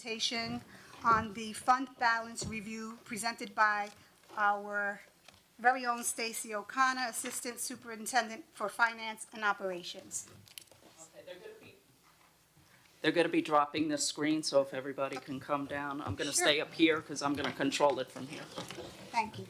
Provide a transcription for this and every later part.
presentation on the fund balance review presented by our very own Stacy O'Connor, Assistant Superintendent for Finance and Operations. Okay, they're going to be dropping the screen, so if everybody can come down. I'm going to stay up here because I'm going to control it from here. Thank you.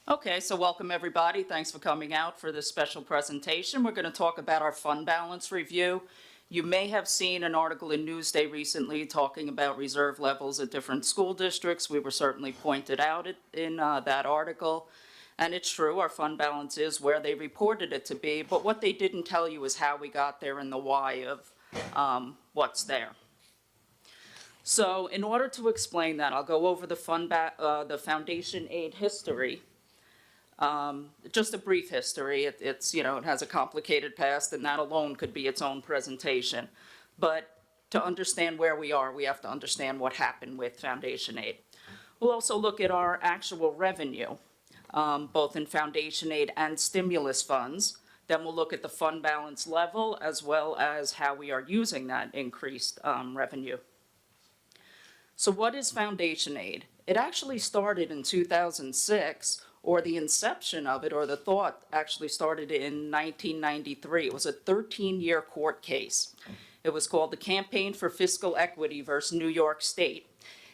Okay, so welcome everybody. Thanks for coming out for this special presentation. We're going to talk about our fund balance review. You may have seen an article in Newsday recently talking about reserve levels at different school districts. We were certainly pointed out in that article. And it's true, our fund balance is where they reported it to be, but what they didn't tell you is how we got there and the why of what's there. So in order to explain that, I'll go over the foundation aid history. Just a brief history. It has a complicated past, and that alone could be its own presentation. But to understand where we are, we have to understand what happened with foundation aid. We'll also look at our actual revenue, both in foundation aid and stimulus funds. Then we'll look at the fund balance level as well as how we are using that increased revenue. So what is foundation aid? It actually started in 2006, or the inception of it, or the thought actually started in 1993. It was a 13-year court case. It was called the Campaign for Fiscal Equity versus New York State.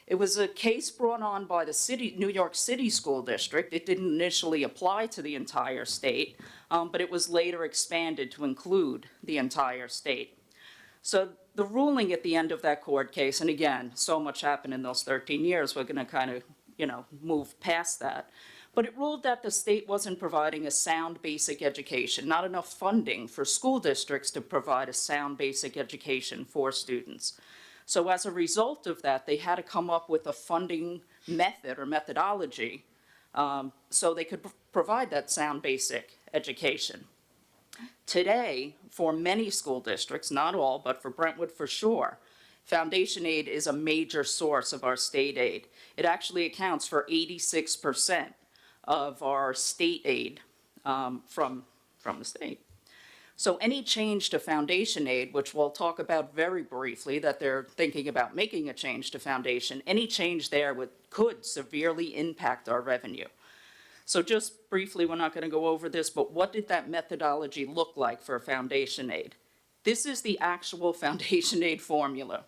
It was a case brought on by the New York City School District. It didn't initially apply to the entire state, but it was later expanded to include the entire state. So the ruling at the end of that court case, and again, so much happened in those 13 years, we're going to kind of, move past that. But it ruled that the state wasn't providing a sound basic education, not enough funding for school districts to provide a sound basic education for students. So as a result of that, they had to come up with a funding method or methodology so they could provide that sound basic education. Today, for many school districts, not all, but for Brentwood for sure, foundation aid is a major source of our state aid. It actually accounts for 86% of our state aid from the state. So any change to foundation aid, which we'll talk about very briefly, that they're thinking about making a change to foundation, any change there could severely impact our revenue. So just briefly, we're not going to go over this, but what did that methodology look like for foundation aid? This is the actual foundation aid formula.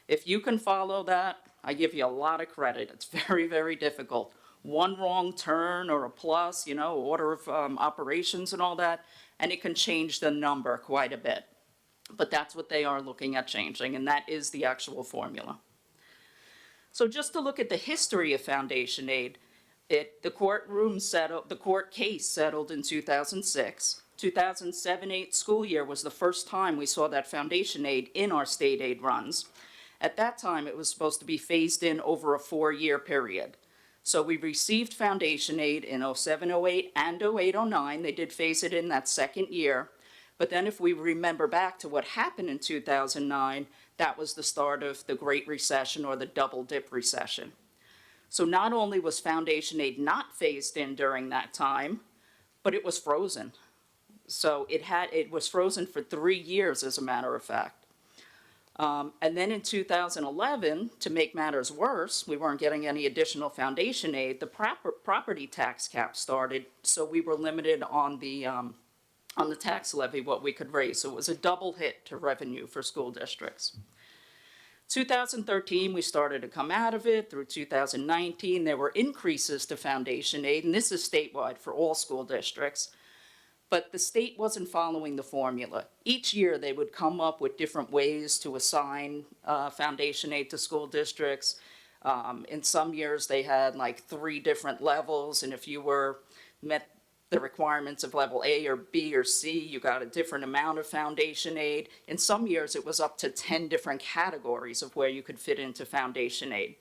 If you can follow that, I give you a lot of credit. It's very, very difficult. One wrong turn or a plus, order of operations and all that, and it can change the number quite a bit. But that's what they are looking at changing, and that is the actual formula. So just to look at the history of foundation aid, the court case settled in 2006. 2007-8 school year was the first time we saw that foundation aid in our state aid runs. At that time, it was supposed to be phased in over a 4-year period. So we received foundation aid in 07-08 and 08-09. They did phase it in that second year. But then if we remember back to what happened in 2009, that was the start of the Great Recession or the double dip recession. So not only was foundation aid not phased in during that time, but it was frozen. So it was frozen for 3 years, as a matter of fact. And then in 2011, to make matters worse, we weren't getting any additional foundation aid. The property tax cap started, so we were limited on the tax levy, what we could raise. So it was a double hit to revenue for school districts. 2013, we started to come out of it. Through 2019, there were increases to foundation aid, and this is statewide for all school districts. But the state wasn't following the formula. Each year, they would come up with different ways to assign foundation aid to school districts. In some years, they had like 3 different levels, and if you met the requirements of level A or B or C, you got a different amount of foundation aid. In some years, it was up to 10 different categories of where you could fit into foundation aid.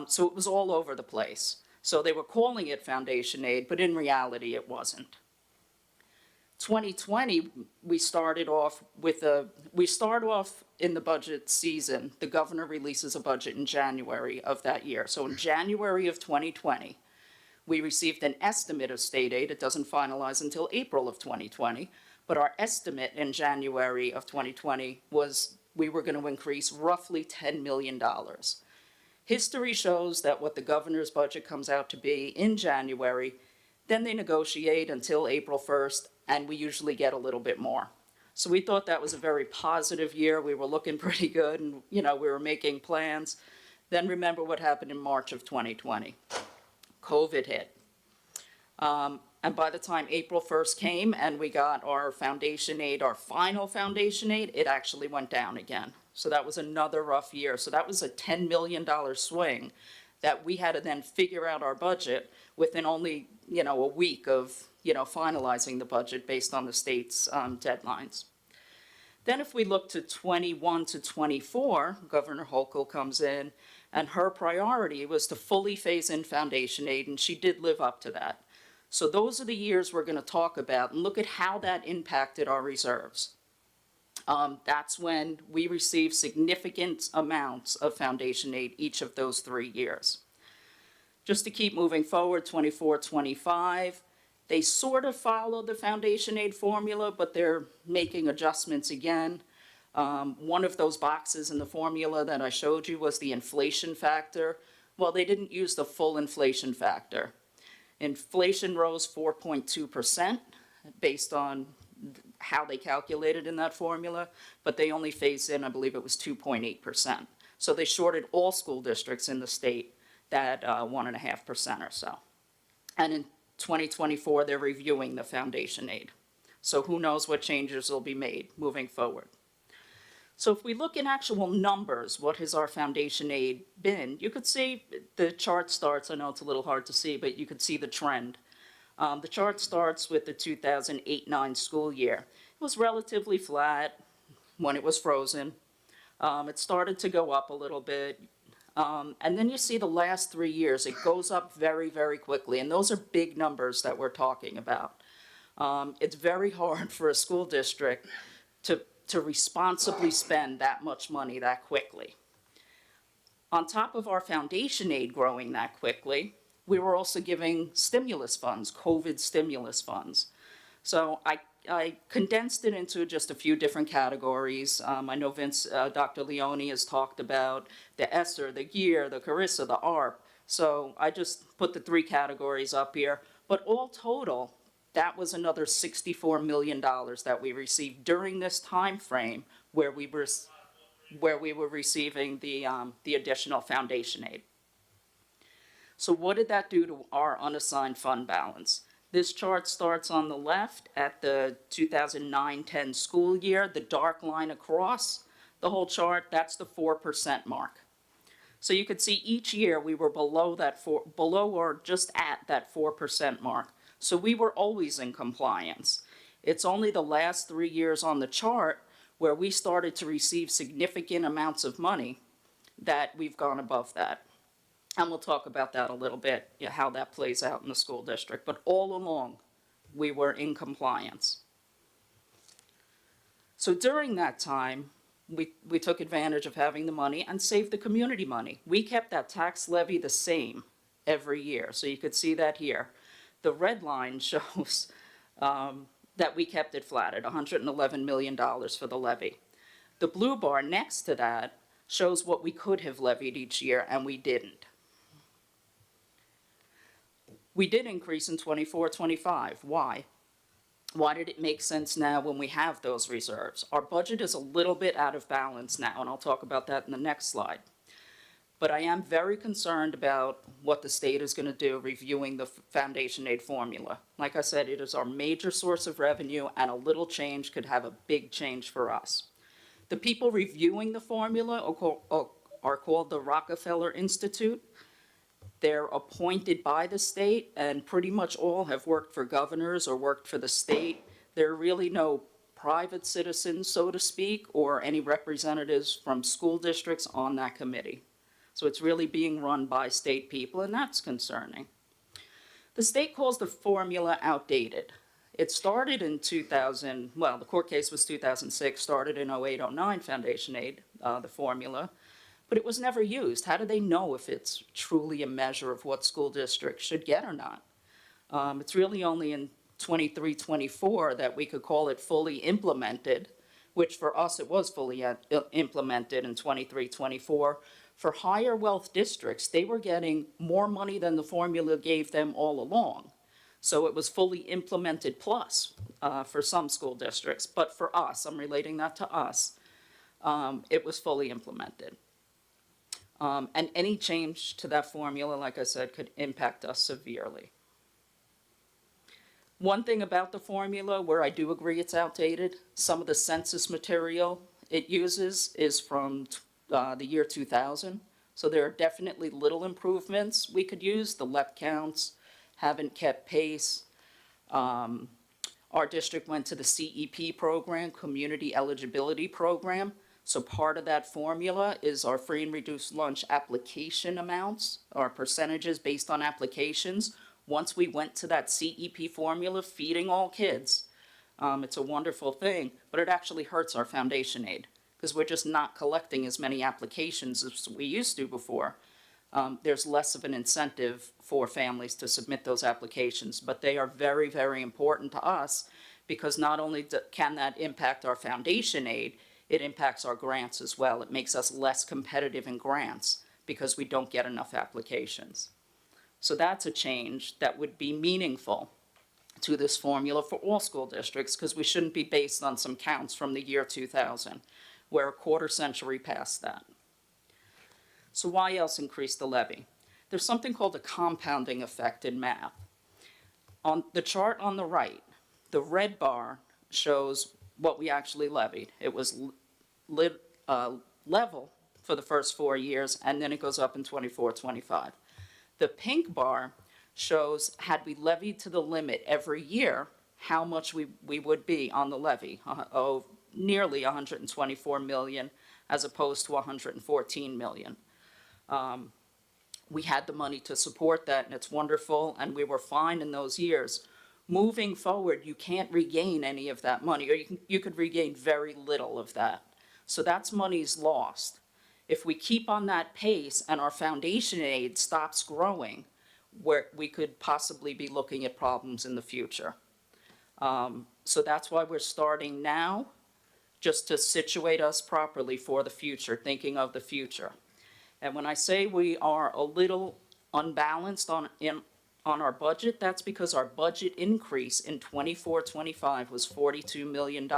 So it was all over the place. So they were calling it foundation aid, but in reality, it wasn't. 2020, we start off in the budget season. The governor releases a budget in January of that year. So in January of 2020, we received an estimate of state aid. It doesn't finalize until April of 2020, but our estimate in January of 2020 was we were going to increase roughly $10 million. History shows that what the governor's budget comes out to be in January, then they negotiate until April 1st, and we usually get a little bit more. So we thought that was a very positive year. We were looking pretty good, and we were making plans. Then remember what happened in March of 2020. COVID hit. And by the time April 1st came and we got our foundation aid, our final foundation aid, it actually went down again. So that was another rough year. So that was a $10 million swing that we had to then figure out our budget within only, a week of, finalizing the budget based on the state's deadlines. Then if we look to 21 to 24, Governor Hochul comes in, and her priority was to fully phase in foundation aid, and she did live up to that. So those are the years we're going to talk about and look at how that impacted our reserves. That's when we received significant amounts of foundation aid each of those 3 years. Just to keep moving forward, 24, 25, they sort of follow the foundation aid formula, but they're making adjustments again. One of those boxes in the formula that I showed you was the inflation factor. Well, they didn't use the full inflation factor. Inflation rose 4.2% based on how they calculated in that formula, but they only phased in, I believe it was 2.8%. So they shorted all school districts in the state that 1.5% or so. And in 2024, they're reviewing the foundation aid. So who knows what changes will be made moving forward. So if we look in actual numbers, what has our foundation aid been? You could see the chart starts, I know it's a little hard to see, but you could see the trend. The chart starts with the 2008-9 school year. It was relatively flat when it was frozen. It started to go up a little bit. And then you see the last 3 years, it goes up very, very quickly. And those are big numbers that we're talking about. It's very hard for a school district to responsibly spend that much money that quickly. On top of our foundation aid growing that quickly, we were also giving stimulus funds, COVID stimulus funds. So I condensed it into just a few different categories. I know Dr. Leone has talked about the ESSER, the GEAR, the CARISA, the ARP. So I just put the 3 categories up here. But all total, that was another $64 million that we received during this time frame where we were receiving the additional foundation aid. So what did that do to our unassigned fund balance? This chart starts on the left at the 2009-10 school year. The dark line across the whole chart, that's the 4% mark. So you could see each year we were below or just at that 4% mark. So we were always in compliance. It's only the last 3 years on the chart where we started to receive significant amounts of money that we've gone above that. And we'll talk about that a little bit, how that plays out in the school district. But all along, we were in compliance. So during that time, we took advantage of having the money and saved the community money. We kept that tax levy the same every year. So you could see that here. The red line shows that we kept it flat at $111 million for the levy. The blue bar next to that shows what we could have levied each year, and we didn't. We did increase in 24-25. Why? Why did it make sense now when we have those reserves? Our budget is a little bit out of balance now, and I'll talk about that in the next slide. But I am very concerned about what the state is going to do reviewing the foundation aid formula. Like I said, it is our major source of revenue, and a little change could have a big change for us. The people reviewing the formula are called the Rockefeller Institute. They're appointed by the state, and pretty much all have worked for governors or worked for the state. There are really no private citizens, so to speak, or any representatives from school districts on that committee. So it's really being run by state people, and that's concerning. The state calls the formula outdated. It started in 2000, well, the court case was 2006, started in 08-09 foundation aid, the formula. But it was never used. How do they know if it's truly a measure of what school districts should get or not? It's really only in 23-24 that we could call it fully implemented, which for us it was fully implemented in 23-24. For higher wealth districts, they were getting more money than the formula gave them all along. So it was fully implemented plus for some school districts. But for us, I'm relating that to us, it was fully implemented. And any change to that formula, like I said, could impact us severely. One thing about the formula where I do agree it's outdated, some of the census material it uses is from the year 2000. So there are definitely little improvements we could use. The LEP counts haven't kept pace. Our district went to the CEP program, Community Eligibility Program. So part of that formula is our free and reduced lunch application amounts, our percentages based on applications. Once we went to that CEP formula, feeding all kids, it's a wonderful thing, but it actually hurts our foundation aid because we're just not collecting as many applications as we used to before. There's less of an incentive for families to submit those applications, but they are very, very important to us because not only can that impact our foundation aid, it impacts our grants as well. It makes us less competitive in grants because we don't get enough applications. So that's a change that would be meaningful to this formula for all school districts because we shouldn't be based on some counts from the year 2000. We're a quarter century past that. So why else increase the levy? There's something called a compounding effect in math. On the chart on the right, the red bar shows what we actually levied. It was level for the first 4 years, and then it goes up in 24-25. The pink bar shows had we levied to the limit every year, how much we would be on the levy. Nearly 124 million as opposed to 114 million. We had the money to support that, and it's wonderful, and we were fine in those years. Moving forward, you can't regain any of that money, or you could regain very little of that. So that's money's lost. If we keep on that pace and our foundation aid stops growing, where we could possibly be looking at problems in the future. So that's why we're starting now, just to situate us properly for the future, thinking of the future. And when I say we are a little unbalanced on our budget, that's because our budget increase in 24-25 was $42 million.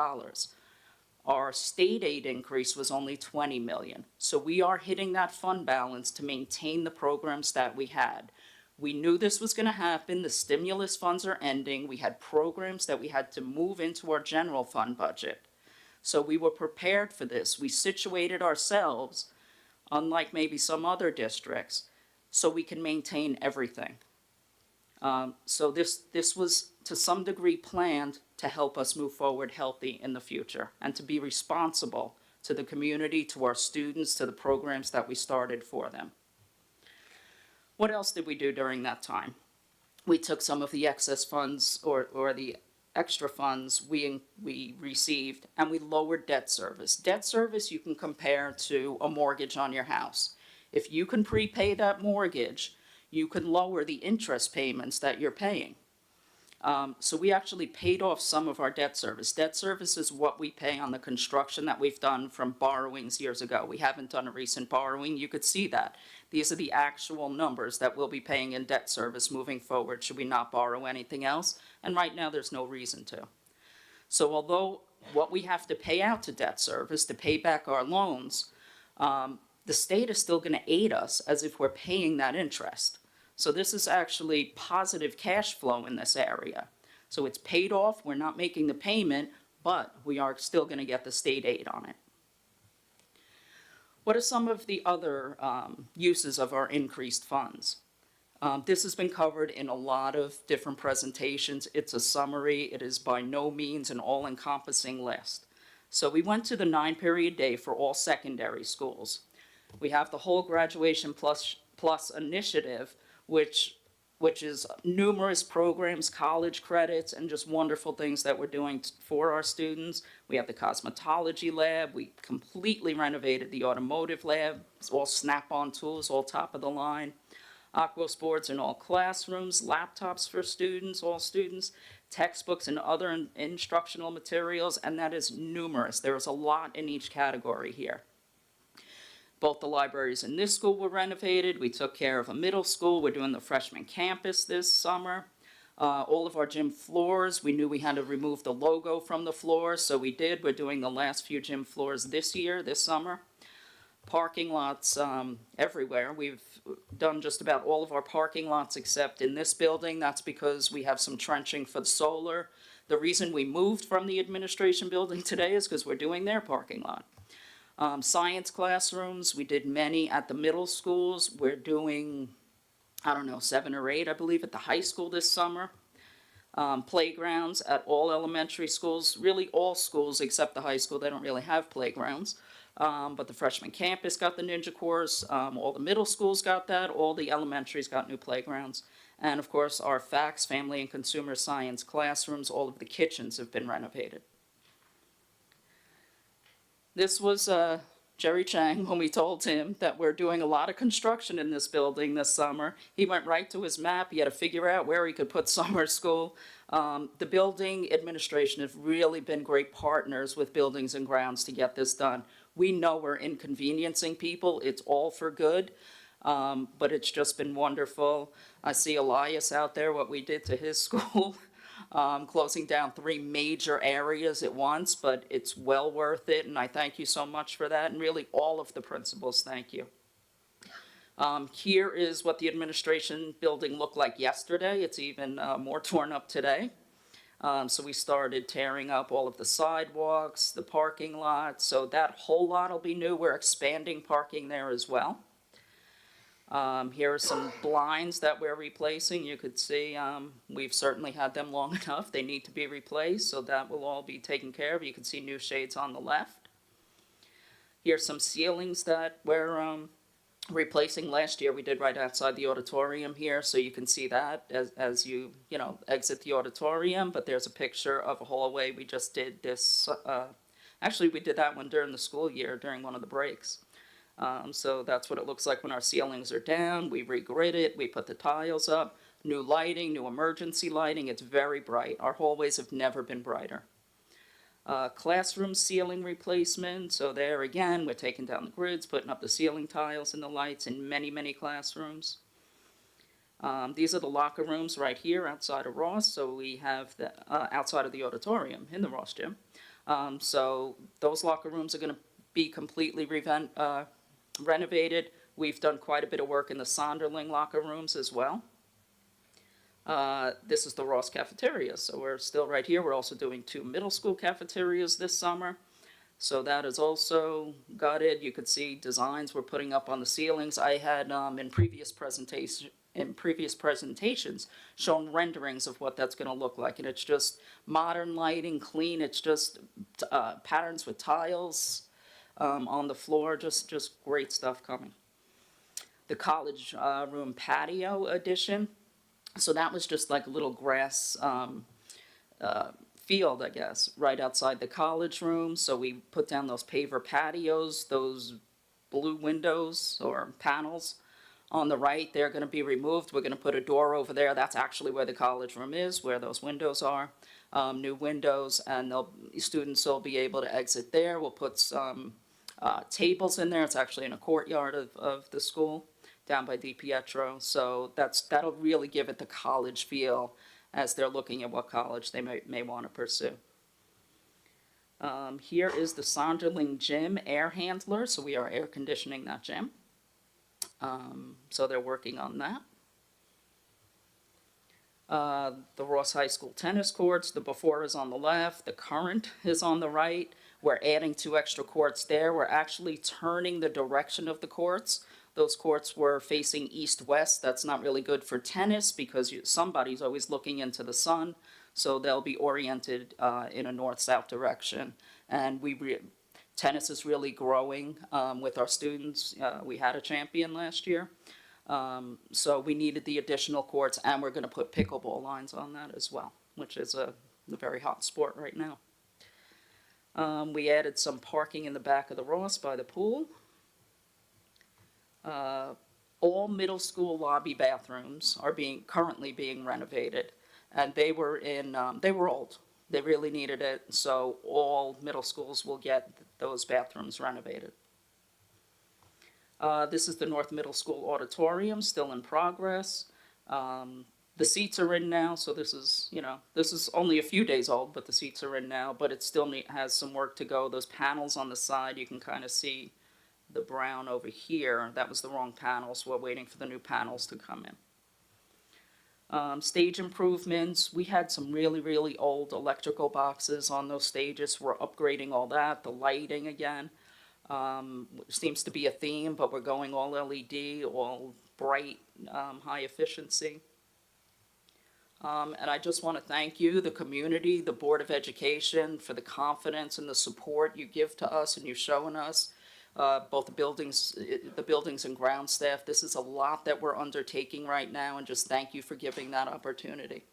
Our state aid increase was only $20 million. So we are hitting that fund balance to maintain the programs that we had. We knew this was going to happen. The stimulus funds are ending. We had programs that we had to move into our general fund budget. So we were prepared for this. We situated ourselves, unlike maybe some other districts, so we can maintain everything. So this was to some degree planned to help us move forward healthy in the future and to be responsible to the community, to our students, to the programs that we started for them. What else did we do during that time? We took some of the excess funds or the extra funds we received and we lowered debt service. Debt service you can compare to a mortgage on your house. If you can prepay that mortgage, you can lower the interest payments that you're paying. So we actually paid off some of our debt service. Debt service is what we pay on the construction that we've done from borrowings years ago. We haven't done a recent borrowing. You could see that. These are the actual numbers that we'll be paying in debt service moving forward should we not borrow anything else. And right now there's no reason to. So although what we have to pay out to debt service to pay back our loans, the state is still going to aid us as if we're paying that interest. So this is actually positive cash flow in this area. So it's paid off, we're not making the payment, but we are still going to get the state aid on it. What are some of the other uses of our increased funds? This has been covered in a lot of different presentations. It's a summary. It is by no means an all-encompassing list. So we went to the 9-period day for all secondary schools. We have the whole Graduation Plus initiative, which is numerous programs, college credits, and just wonderful things that we're doing for our students. We have the cosmetology lab. We completely renovated the automotive lab. It's all Snap-on tools, all top of the line. Aqua sports in all classrooms, laptops for students, all students, textbooks and other instructional materials, and that is numerous. There is a lot in each category here. Both the libraries in this school were renovated. We took care of a middle school. We're doing the freshman campus this summer. All of our gym floors, we knew we had to remove the logo from the floor, so we did. We're doing the last few gym floors this year, this summer. Parking lots everywhere. We've done just about all of our parking lots except in this building. That's because we have some trenching for the solar. The reason we moved from the administration building today is because we're doing their parking lot. Science classrooms, we did many at the middle schools. We're doing, 7 or 8, I believe, at the high school this summer. Playgrounds at all elementary schools, really all schools except the high school. They don't really have playgrounds. But the freshman campus got the Ninja course, all the middle schools got that, all the elementaries got new playgrounds. And of course, our FACS, Family and Consumer Science classrooms, all of the kitchens have been renovated. This was Jerry Chang when we told him that we're doing a lot of construction in this building this summer. He went right to his map. He had to figure out where he could put summer school. The building administration have really been great partners with Buildings and Grounds to get this done. We know we're inconveniencing people. It's all for good, but it's just been wonderful. I see Elias out there, what we did to his school, closing down 3 major areas at once, but it's well worth it, and I thank you so much for that, and really all of the principals, thank you. Here is what the administration building looked like yesterday. It's even more torn up today. So we started tearing up all of the sidewalks, the parking lot, so that whole lot will be new. We're expanding parking there as well. Here are some blinds that we're replacing. You could see we've certainly had them long enough. They need to be replaced, so that will all be taken care of. You can see new shades on the left. Here's some ceilings that we're replacing. Last year we did right outside the auditorium here, so you can see that as you exit the auditorium. But there's a picture of a hallway. We just did this, actually we did that one during the school year, during one of the breaks. So that's what it looks like when our ceilings are down. We regrid it, we put the tiles up, new lighting, new emergency lighting. It's very bright. Our hallways have never been brighter. Classroom ceiling replacement, so there again, we're taking down the grids, putting up the ceiling tiles and the lights in many, many classrooms. These are the locker rooms right here outside of Ross, so we have the, outside of the auditorium in the Ross gym. So those locker rooms are going to be completely renovated. We've done quite a bit of work in the Sonderling locker rooms as well. This is the Ross cafeteria, so we're still right here. We're also doing 2 middle school cafeterias this summer. So that is also gutted. You could see designs we're putting up on the ceilings. I had in previous presentations shown renderings of what that's going to look like, and it's just modern lighting, clean. It's just patterns with tiles on the floor. Just great stuff coming. The college room patio addition. So that was just like a little grass field, I guess, right outside the college room. So we put down those paver patios, those blue windows or panels on the right. They're going to be removed. We're going to put a door over there. That's actually where the college room is, where those windows are. New windows, and students will be able to exit there. We'll put some tables in there. It's actually in a courtyard of the school down by DiPietro, so that'll really give it the college feel as they're looking at what college they may want to pursue. Here is the Sonderling Gym air handler, so we are air conditioning that gym. So they're working on that. The Ross High School tennis courts, the before is on the left, the current is on the right. We're adding 2 extra courts there. We're actually turning the direction of the courts. Those courts were facing east-west. That's not really good for tennis because somebody's always looking into the sun. So they'll be oriented in a north-south direction. And tennis is really growing with our students. We had a champion last year. So we needed the additional courts, and we're going to put pickleball lines on that as well, which is a very hot sport right now. We added some parking in the back of the Ross by the pool. All middle school lobby bathrooms are currently being renovated, and they were old. They really needed it, so all middle schools will get those bathrooms renovated. This is the North Middle School auditorium, still in progress. The seats are in now, so this is only a few days old, but the seats are in now, but it still has some work to go. Those panels on the side, you can kind of see the brown over here. That was the wrong panel, so we're waiting for the new panels to come in. Stage improvements, we had some really, really old electrical boxes on those stages. We're upgrading all that, the lighting again. Seems to be a theme, but we're going all LED, all bright, high efficiency. And I just want to thank you, the community, the Board of Education, for the confidence and the support you give to us and you've shown us. Both the buildings and ground staff. This is a lot that we're undertaking right now, and just thank you for giving that opportunity.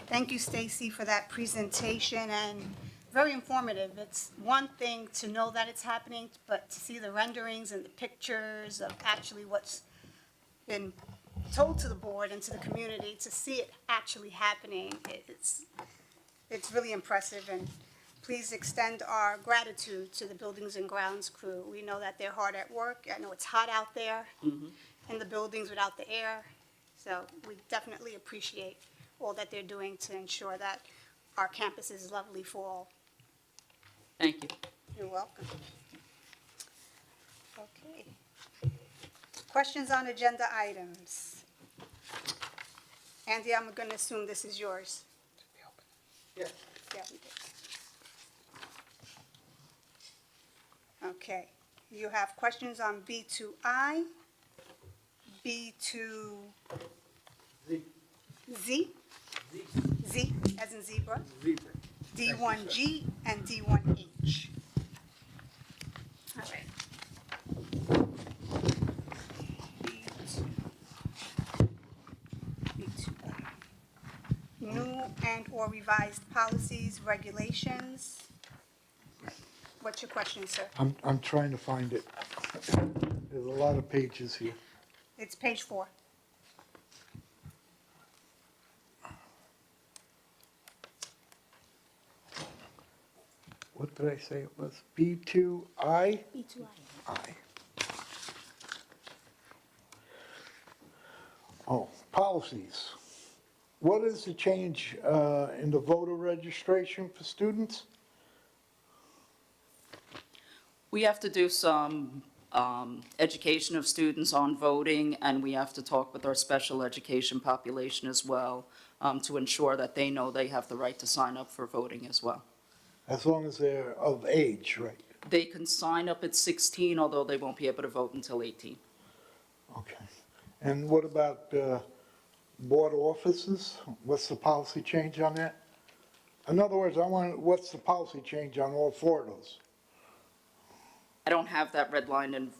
Thank you, Stacy, for that presentation, and very informative. It's one thing to know that it's happening, but to see the renderings and the pictures of actually what's been told to the board and to the community, to see it actually happening, it's really impressive. And please extend our gratitude to the Buildings and Grounds crew. We know that they're hard at work. I know it's hot out there in the buildings without the air, so we definitely appreciate all that they're doing to ensure that our campus is lovely for all. Thank you. You're welcome. Okay. Questions on agenda items? Andy, I'm going to assume this is yours. Yes. Yeah, we did. Okay. You have questions on B2I, B2Z, Z. Z as in zebra, Zebra. D1G, and D1H. All right. B2I. New and/or revised policies, regulations. What's your question, sir? I'm trying to find it. There's a lot of pages here. It's page 4. What did I say it was? B2I? B2I. I. Oh, policies. What is the change in the voter registration for students? We have to do some education of students on voting, and we have to talk with our special education population as well to ensure that they know they have the right to sign up for voting as well. As long as they're of age, right? They can sign up at 16, although they won't be able to vote until 18. Okay. And what about board offices? What's the policy change on that? In other words, what's the policy change on all four of those? I don't have that redlined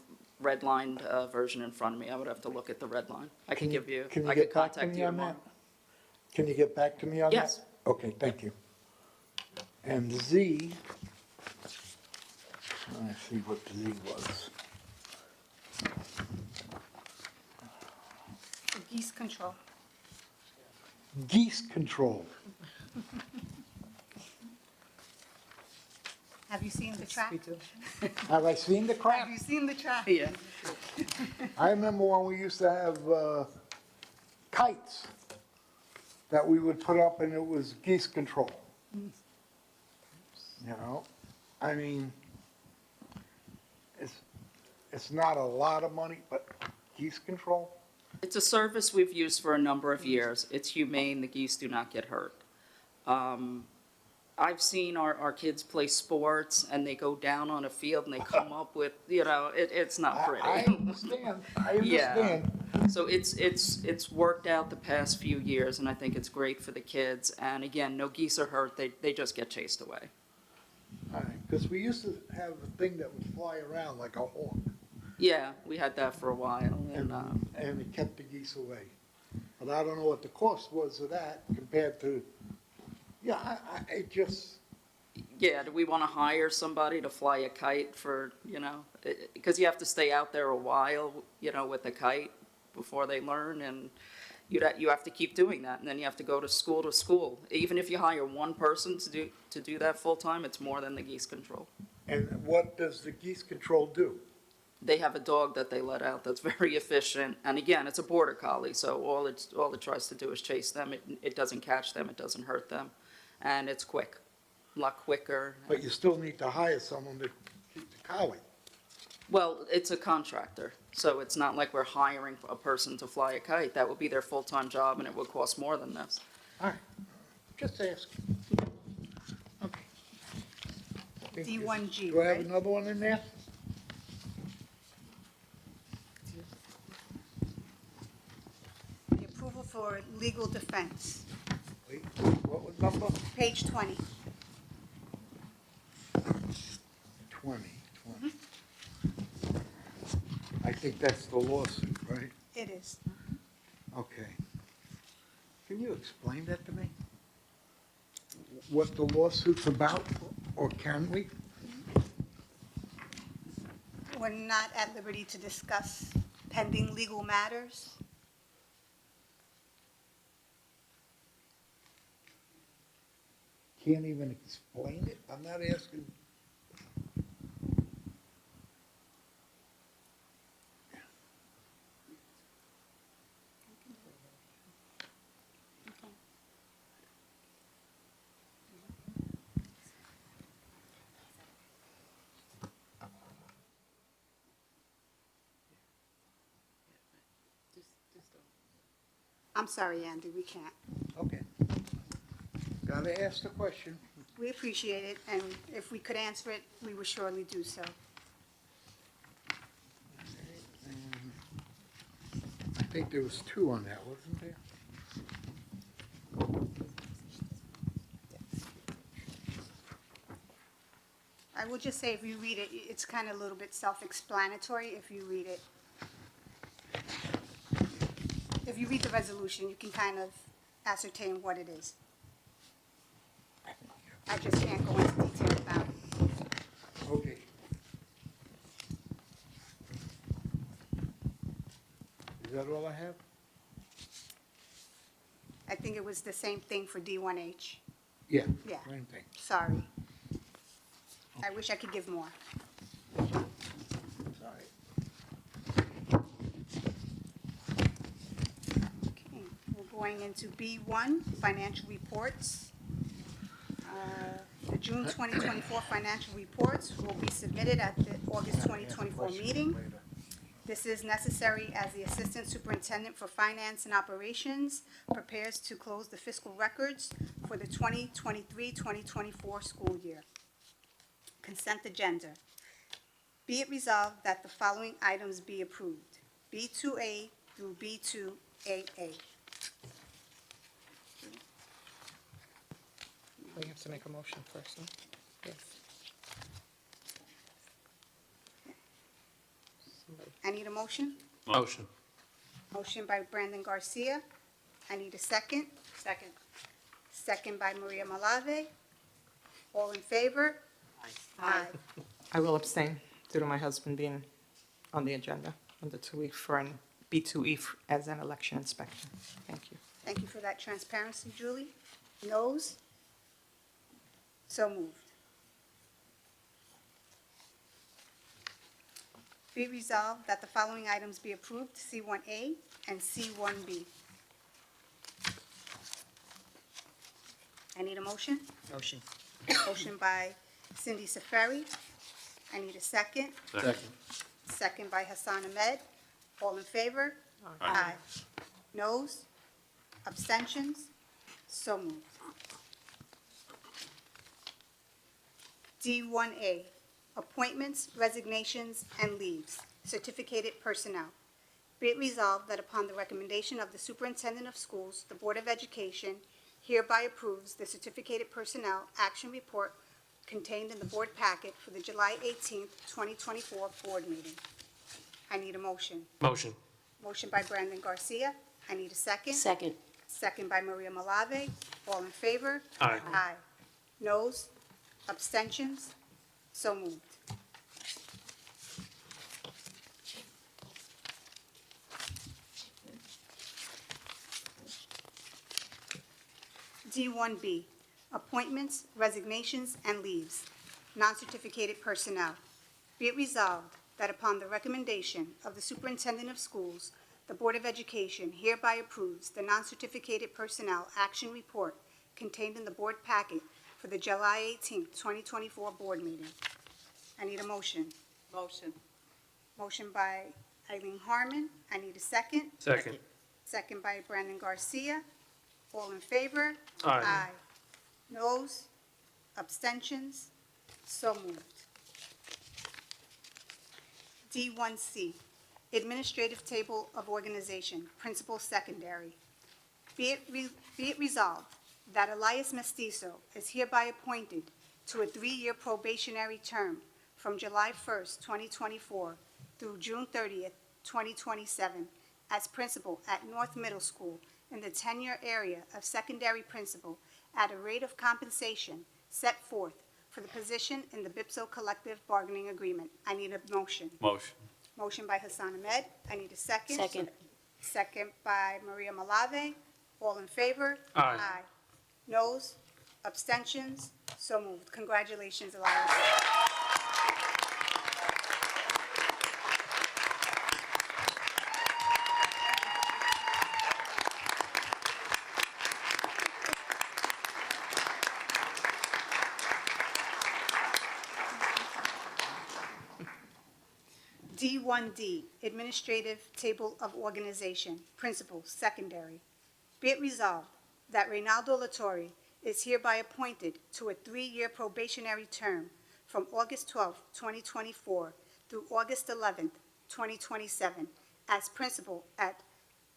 version in front of me. I would have to look at the red line. I can give you, Can I you could get back to contact me you on tomorrow. that? Can you get back to me on that? Yes. Okay, thank you. And Z, let's see what Z was. Geese control. Geese control. Have you seen the track? Have I seen the crap? Have you seen the track? Yeah. I remember when we used to have kites that we would put up and it was geese control. You know, I mean, it's not a lot of money, but geese control? It's a service we've used for a number of years. It's humane, the geese do not get hurt. I've seen our kids play sports and they go down on a field and they come up with, it's not pretty. I understand, I Yeah. understand. So it's worked out the past few years and I think it's great for the kids. And again, no geese are hurt, they just get chased away. Because we used to have a thing that would fly around like a hawk, Yeah, we had that for a while and it kept the geese away. But I don't know what the cost was of that compared to, yeah, it just, yeah, do we want to hire somebody to fly a kite for, because you have to stay out there a while, with the kite before they learn, and you have to keep doing that, and then you have to go to school. Even if you hire one person to do that full-time, it's more than the geese control. and what does the geese control do? They have a dog that they let out that's very efficient, and again, it's a border collie, so all it tries to do is chase them. It doesn't catch them, it doesn't hurt them, and it's quick, a lot quicker. But you still need to hire someone to keep the collie. Well, it's a contractor, so it's not like we're hiring a person to fly a kite. That would be their full-time job, and it would cost more than this. All right, just ask. Okay. D1G, Do I have right? another one in there? The approval for legal defense, Wait, what was number? page 20. 20. I think that's the lawsuit, right? It is. Okay. Can you explain that to me? What the lawsuit's about, or can we? We're not at liberty to discuss pending legal matters. Can't even explain it? I'm not asking. I'm sorry, Andy, we can't. Okay. Gotta ask the question. We appreciate it, and if we could answer it, we would surely do so. I think there was two on that, wasn't there? I will just say, if you read it, it's kind of a little bit self-explanatory if you read it. If you read the resolution, you can kind of ascertain what it is. I just can't go into detail about it. Okay. Is that all I have? I think it was the same thing for D1H. Yeah. Yeah. Same thing. Sorry. I wish I could give more. Sorry. Okay, we're going into B1, financial reports. The June 2024 financial reports will be submitted at the August 2024 meeting. This is necessary as the Assistant Superintendent for Finance and Operations prepares to close the fiscal records for the 2023-2024 school year. Consent agenda. Be it resolved that the following items be approved. B2A through B2AA. We have to make a motion first, no? Yes. Somebody. I need a motion. Motion. Motion by Brandon Garcia. I need a second. Second. Second by Maria Malave. All in favor? Aye. I will abstain due to my husband being on the agenda on the 2E for an B2E as an election inspector. Thank you. Thank you for that transparency, Julie. Noes? So moved. Be resolved that the following items be approved, C1A and C1B. I need a motion. Motion. Motion by Cindy Safari. I need a second. Second. Second by Hassan Ahmed. All in favor? Aye. Noes? Abstentions? So moved. D1A, appointments, resignations, and leaves, certificated personnel. Be it resolved that upon the recommendation of the Superintendent of Schools, the Board of Education hereby approves the certificated personnel action report contained in the board packet for the July 18th, 2024 board meeting. I need a motion. Motion. Motion by Brandon Garcia. I need a second. Second. Second by Maria Malave. All in favor? Aye. Aye. Noes? Abstentions? So moved. D1B, appointments, resignations, and leaves, non-certificated personnel. Be it resolved that upon the recommendation of the Superintendent of Schools, the Board of Education hereby approves the non-certificated personnel action report contained in the board packet for the July 18th, 2024 board meeting. I need a motion. Motion. Motion by Eileen Harmon. I need a second. Second. Second by Brandon Garcia. All in favor? Aye. Noes? Abstentions? So moved. D1C, Administrative Table of Organization, Principal Secondary. Be it resolved that Elias Mestizo is hereby appointed to a 3-year probationary term from July 1st, 2024 through June 30th, 2027, as principal at North Middle School in the tenure area of secondary principal at a rate of compensation set forth for the position in the BIPSO collective bargaining agreement. I need a motion. Motion. Motion by Hassan Ahmed. I need a second. Second. Second by Maria Malave. All in favor? Aye. Noes? Abstentions? So moved. Congratulations, Elias. D1D, Administrative Table of Organization, Principal, Secondary. Be it resolved that Reynaldo Latorre is hereby appointed to a 3-year probationary term from August 12, 2024 through August 11, 2027, as principal at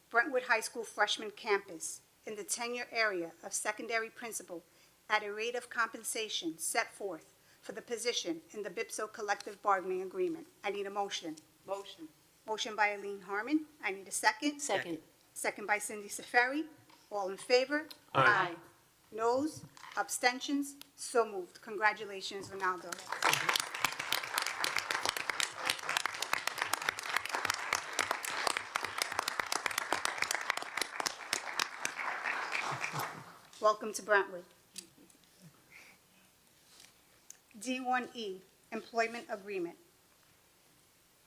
Brentwood High School freshman campus in the tenure area of secondary principal at a rate of compensation set forth for the position in the BIPSO collective bargaining agreement. I need a motion. Motion. Motion by Eileen Harmon. I need a second. Second. Second by Cindy Safari. All in favor? Aye. Noes? Abstentions? So moved. Congratulations, Ronaldo. Welcome to Brentwood. D1E, Employment Agreement.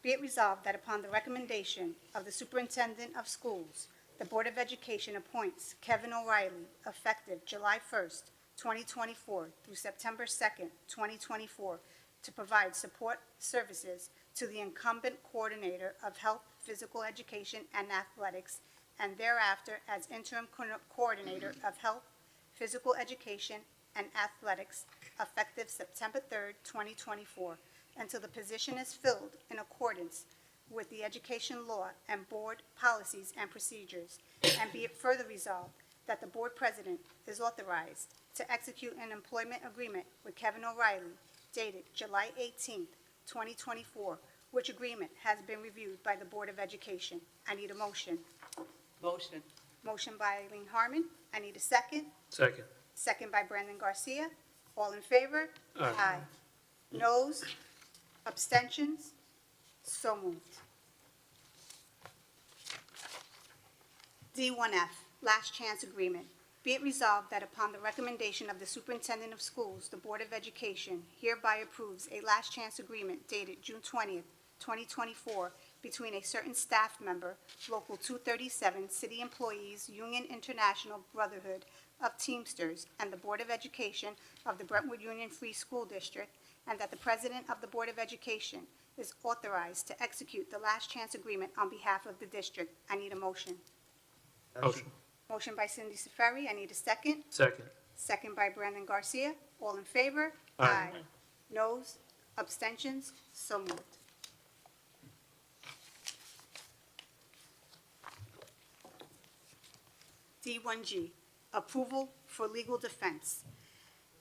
Be it resolved that upon the recommendation of the Superintendent of Schools, the Board of Education appoints Kevin O'Reilly, effective July 1st, 2024 through September 2nd, 2024, to provide support services to the incumbent Coordinator of Health, Physical Education, and Athletics, and thereafter as Interim Coordinator of Health, Physical Education, and Athletics, effective September 3rd, 2024, until the position is filled in accordance with the education law and board policies and procedures. And be it further resolved that the board president is authorized to execute an employment agreement with Kevin O'Reilly dated July 18th, 2024, which agreement has been reviewed by the Board of Education. I need a motion. Motion. Motion by Eileen Harmon. I need a second. Second. Second by Brandon Garcia. All in favor? Aye. Noes? Abstentions? So moved. D1F, Last Chance Agreement. Be it resolved that upon the recommendation of the Superintendent of Schools, the Board of Education hereby approves a last chance agreement dated June 20th, 2024, between a certain staff member, Local 237, City Employees Union International Brotherhood of Teamsters, and the Board of Education of the Brentwood Union Free School District, and that the President of the Board of Education is authorized to execute the last chance agreement on behalf of the district. I need a motion. Motion. Motion by Cindy Seferi. I need a second. Second. Second by Brandon Garcia. All in favor? Aye. Noes? Abstentions? So moved. D1G, Approval for Legal Defense.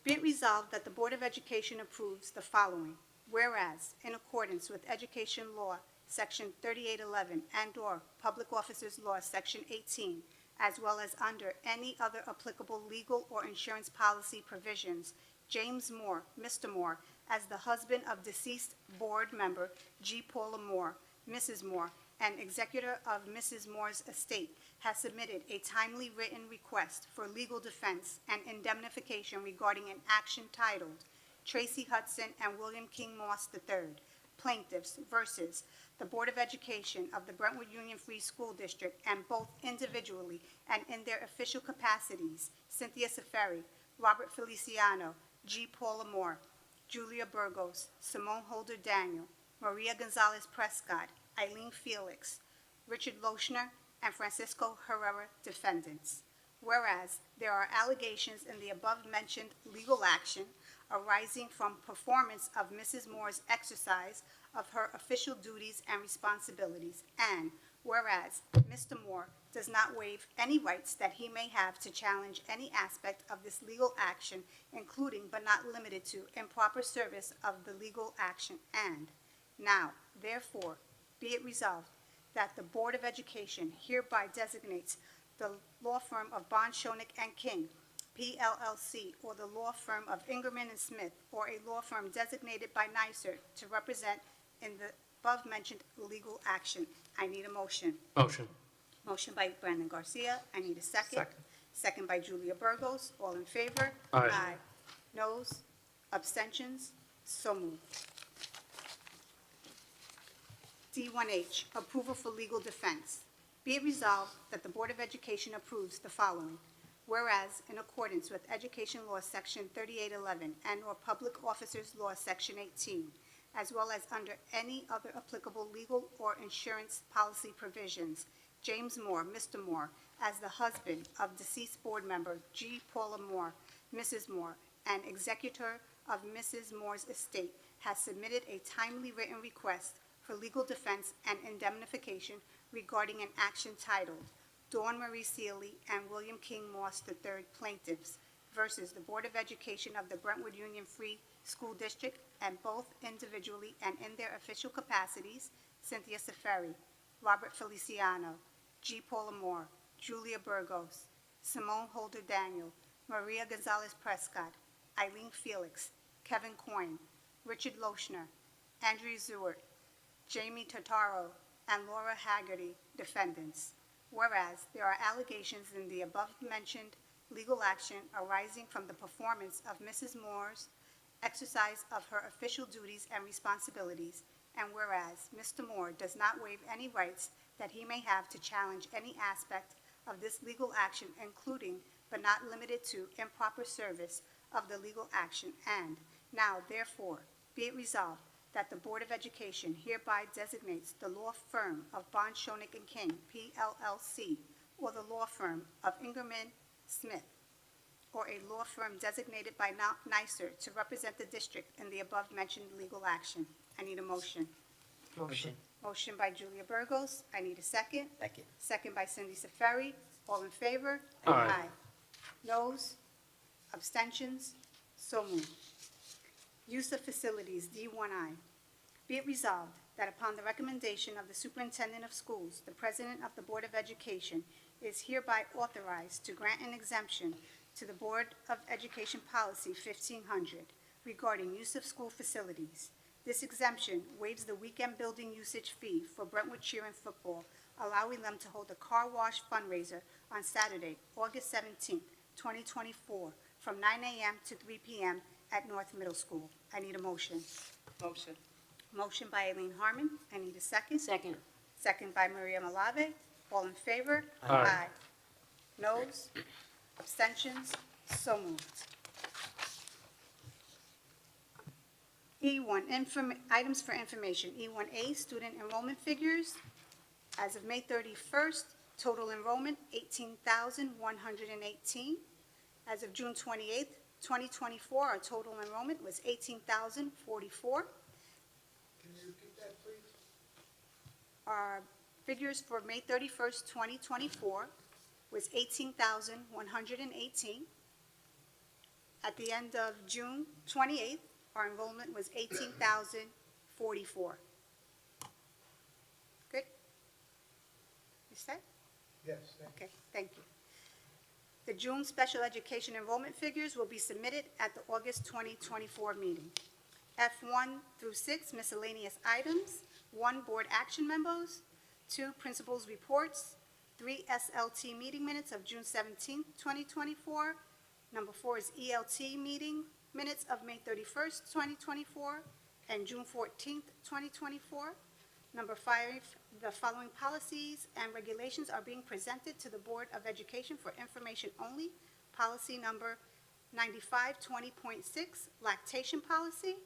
Be it resolved that the Board of Education approves the following. Whereas, in accordance with Education Law, Section 3811, and/or Public Officers Law, Section 18, as well as under any other applicable legal or insurance policy provisions, James Moore, Mr. Moore, as the husband of deceased board member G. Paula Moore, Mrs. Moore, and executor of Mrs. Moore's estate, has submitted a timely written request for legal defense and indemnification regarding an action titled Tracy Hudson and William King Moss III, Plaintiffs versus the Board of Education of the Brentwood Union Free School District, and both individually and in their official capacities, Cynthia Seferi, Robert Feliciano, G. Paula Moore, Julia Burgos, Simone Holder Daniel, Maria Gonzalez Prescott, Eileen Felix, Richard Lochner, and Francisco Herrera defendants. Whereas there are allegations in the above-mentioned legal action arising from performance of Mrs. Moore's exercise of her official duties and responsibilities, and whereas Mr. Moore does not waive any rights that he may have to challenge any aspect of this legal action, including but not limited to improper service of the legal action, and now, therefore, be it resolved that the Board of Education hereby designates the law firm of Bond, Schoenig and King, PLLC, or the law firm of Ingerman and Smith, or a law firm designated by NYSERD to represent in the above-mentioned legal action. I need a motion. Motion. Motion by Brandon Garcia. I need a second. Second. Second by Julia Burgos. All in favor? Aye. Noes? Abstentions? So moved. D1H, Approval for Legal Defense. Be it resolved that the Board of Education approves the following. Whereas, in accordance with Education Law, Section 3811, and/or Public Officers Law, Section 18, as well as under any other applicable legal or insurance policy provisions, James Moore, Mr. Moore, as the husband of deceased board member G. Paula Moore, Mrs. Moore, and executor of Mrs. Moore's estate, has submitted a timely written request for legal defense and indemnification regarding an action titled Dawn Marie Seeley and William King Moss III, Plaintiffs versus the Board of Education of the Brentwood Union Free School District, and both individually and in their official capacities, Cynthia Seferi, Robert Feliciano, G. Paula Moore, Julia Burgos, Simone Holder Daniel, Maria Gonzalez Prescott, Eileen Felix, Kevin Coyne, Richard Lochner, Andrew Zewert, Jamie Totaro, and Laura Haggerty, defendants. Whereas there are allegations in the above-mentioned legal action arising from the performance of Mrs. Moore's exercise of her official duties and responsibilities, and whereas Mr. Moore does not waive any rights that he may have to challenge any aspect of this legal action, including but not limited to improper service of the legal action, and now, therefore, be it resolved that the Board of Education hereby designates the law firm of Bond, Schoenig and King, PLLC, or the law firm of Ingerman Smith, or a law firm designated by NYSERD to represent the district in the above-mentioned legal action. I need a motion. Motion. Motion by Julia Burgos. I need a second. Second. Second by Cindy Seferi. All in favor? Aye. Noes? Abstentions? So moved. Use of facilities, D1I. Be it resolved that upon the recommendation of the Superintendent of Schools, the President of the Board of Education is hereby authorized to grant an exemption to the Board of Education Policy 1500 regarding use of school facilities. This exemption waives the weekend building usage fee for Brentwood Cheer and Football, allowing them to hold a car wash fundraiser on Saturday, August 17, 2024, from 9 a.m. to 3 p.m. at North Middle School. I need a motion. Motion. Motion by Aileen Harmon. I need a second. Second. Second by Maria Malave. All in favor? Aye. Noes? Abstentions? So moved. E1, items for information. E1A, student enrollment figures. As of May 31st, total enrollment, 18,118. As of June 28th, 2024, our total enrollment was 18,044. Can you repeat that, please? Our figures for May 31st, 2024 was 18,118. At the end of June 28th, our enrollment was 18,044. Good? You set? Yes, thank you. Okay, thank you. The June special education enrollment figures will be submitted at the August 2024 meeting. F1 through 6 miscellaneous items, 1 board action memos, 2 principals reports, 3 SLT meeting minutes of June 17, 2024. Number 4 is ELT meeting minutes of May 31st, 2024, and June 14th, 2024. Number 5, the following policies and regulations are being presented to the Board of Education for information only. Policy number 9520.6, lactation policy.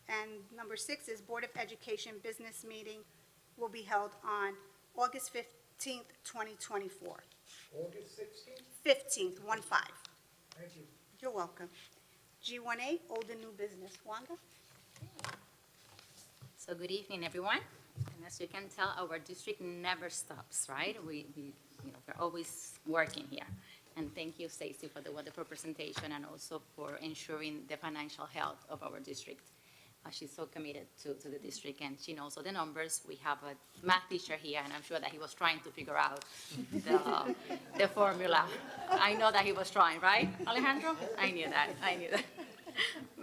And number 6 is Board of Education business meeting will be held on August 15th, 2024. August 16th? 15th, 1-5. Thank you. You're welcome. G1A, old and new business. Wanda? So good evening, everyone. And as you can tell, our district never stops, right? We're always working here. And thank you, Stacy, for the wonderful presentation and also for ensuring the financial health of our district. She's so committed to the district, and she knows all the numbers. We have a math teacher here, and I'm sure that he was trying to figure out the formula. I know that he was trying, right, Alejandro? I knew that.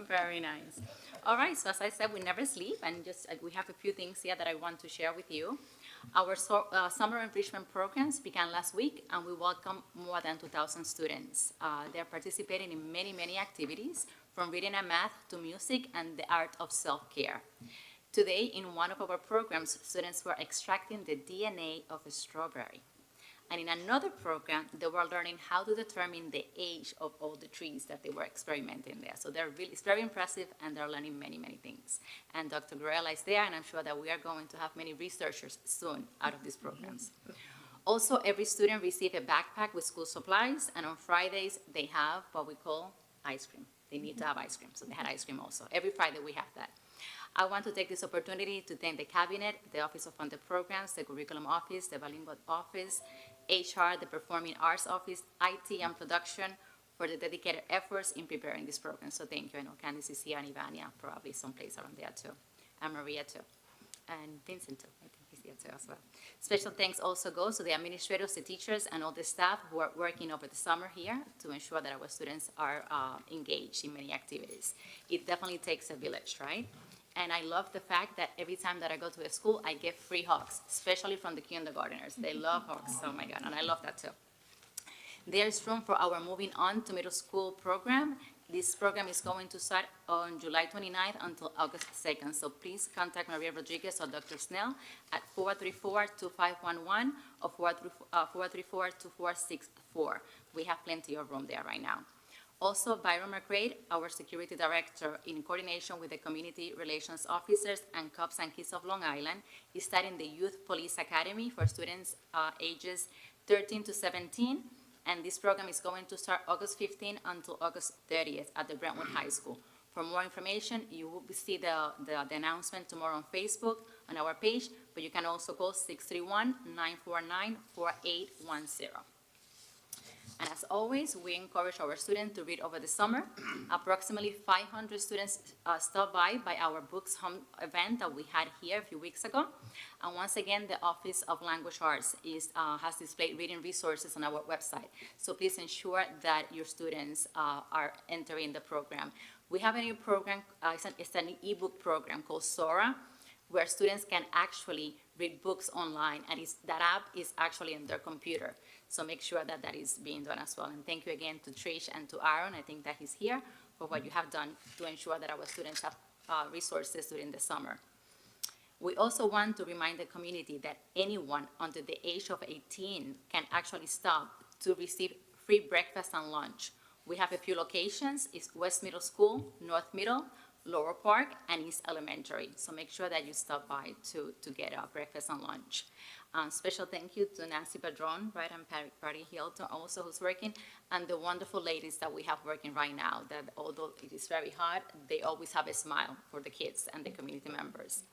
Very nice. All right, so as I said, we never sleep, and just we have a few things here that I want to share with you. Our summer enrichment programs began last week, and we welcome more than 2,000 students. They're participating in many, many activities, from reading and math to music and the art of self-care. Today, in one of our programs, students were extracting the DNA of a strawberry. And in another program, they were learning how to determine the age of all the trees that they were experimenting there. So it's very impressive, and they're learning many, many things. And Dr. Guerrela is there, and I'm sure that we are going to have many researchers soon out of these programs. Also, every student received a backpack with school supplies, and on Fridays, they have what we call ice cream. They need to have ice cream, so they had ice cream also. Every Friday, we have that. I want to take this opportunity to thank the Cabinet, the Office of Funded Programs, the Curriculum Office, the Bilingual Office, HR, the Performing Arts Office, IT, and Production for the dedicated efforts in preparing this program. So thank you. I know Candice is here, and Ivania probably someplace around there too, and Maria too, and Vincent too. I think he's here too as well. Special thanks also goes to the administrators, the teachers, and all the staff who are working over the summer here to ensure that our students are engaged in many activities. It definitely takes a village, right? And I love the fact that every time that I go to a school, I get free hugs, especially from the kindergartners. They love hugs, oh my God, and I love that too. There's room for our Moving On to Middle School program. This program is going to start on July 29th until August 2nd. So please contact Maria Rodriguez or Dr. Snell at 434-2511 or 434-2464. We have plenty of room there right now. Also, Byron McRae, our security director, in coordination with the community relations officers and Cops and Kids of Long Island, is starting the Youth Police Academy for students ages 13 to 17. And this program is going to start August 15 until August 30th at the Brentwood High School. For more information, you will see the announcement tomorrow on Facebook on our page, but you can also call 631-949-4810. And as always, we encourage our students to read over the summer. Approximately 500 students stopped by our Books Home event that we had here a few weeks ago. And once again, the Office of Language Arts has displayed reading resources on our website. So please ensure that your students are entering the program. We have a new program, it's an ebook program called Sora, where students can actually read books online, and that app is actually on their computer. So make sure that that is being done as well. And thank you again to Trish and to Aaron, I think that he's here, for what you have done to ensure that our students have resources during the summer. We also want to remind the community that anyone under the age of 18 can actually stop to receive free breakfast and lunch. We have a few locations. It's West Middle School, North Middle, Lower Park, and East Elementary. So make sure that you stop by to get breakfast and lunch. Special thank you to Nancy Padron, right, and Patty Hilton also, who's working, and the wonderful ladies that we have working right now, that although it is very hot, they always have a smile for the kids and the community members.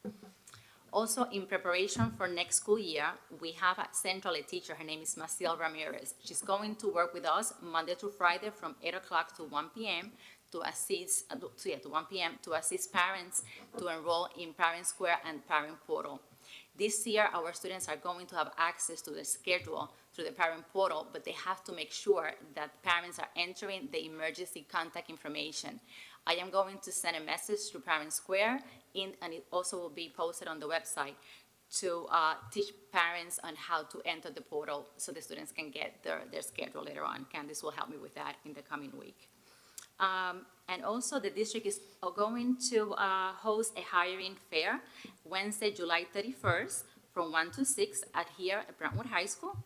Also, in preparation for next school year, we have at Central a teacher. Her name is Maciel Ramirez. She's going to work with us Monday through Friday from 8 o'clock to 1 p.m. to assist, to 1 p.m. to assist parents to enroll in Parent Square and Parent Portal. This year, our students are going to have access to the schedule through the Parent Portal, but they have to make sure that parents are entering the emergency contact information. I am going to send a message to Parent Square, and it also will be posted on the website to teach parents on how to enter the portal so the students can get their schedule later on. Candice will help me with that in the coming week. And also the district is going to host a hiring fair Wednesday, July 31st from 1 to 6 here at Brentwood High School.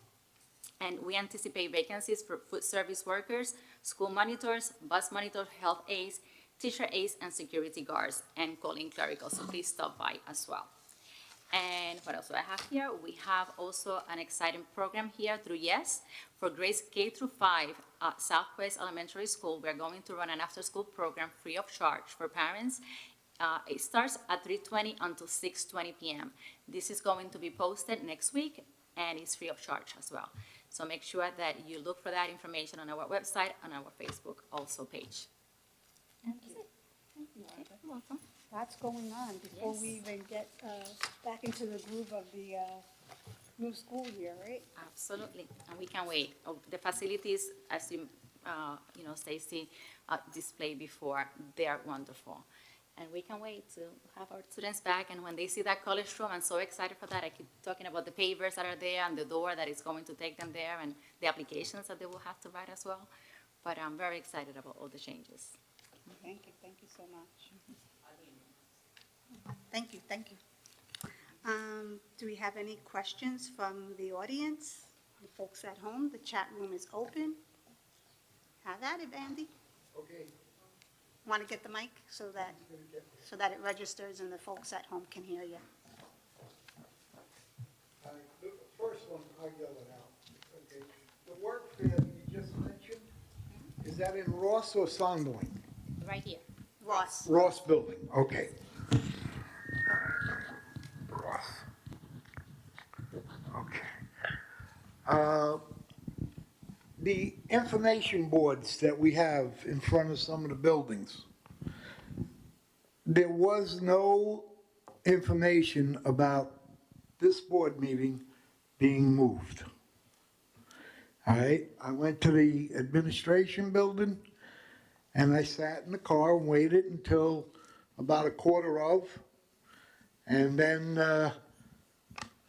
And we anticipate vacancies for food service workers, school monitors, bus monitors, health aides, teacher aides, and security guards, and calling clericals. So please stop by as well. And what else do I have here? We have also an exciting program here through YES for grades K through 5 at Southwest Elementary School. We're going to run an after-school program free of charge for parents. It starts at 3:20 until 6:20 p.m. This is going to be posted next week, and it's free of charge as well. So make sure that you look for that information on our website, on our Facebook also page. And that's it. Okay, you're welcome. Lots going on before we Yes. even get back into the groove of the new school year, right? Absolutely, and we can wait. Oh, the facilities, as you know, Stacy displayed before, they are wonderful. And we can wait to have our students back, and when they see that college room, I'm so excited for that. I keep talking about the pavers that are there and the door that is going to take them there and the applications that they will have to write as well. But I'm very excited about all the changes. Thank you so much. Thank you. Do we have any questions from the audience, the folks at home? The chat room is open. Have at it, Andy. Okay. Want to get the mic so that it registers and the folks at home can hear you? The first one, I'll yell it out. Okay. The work fair that you just mentioned, is that in Ross or Sonderling? Right here. Ross. Ross Building, okay. Ross. Okay. The information boards that we have in front of some of the buildings, there was no information about this board meeting being moved. All right, I went to the administration building, and I sat in the car and waited until about 1:15, and then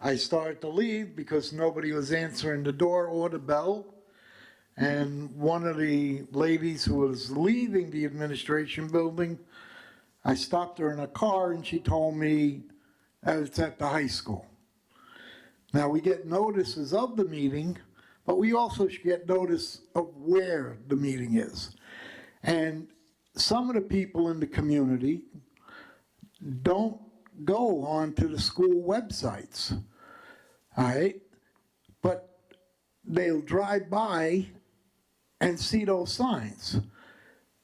I started to leave because nobody was answering the door or the bell. And one of the ladies who was leaving the administration building, I stopped her in a car and she told me it's at the high school. Now, we get notices of the meeting, but we also should get notice of where the meeting is. And some of the people in the community don't go onto the school websites, all right? But they'll drive by and see those signs.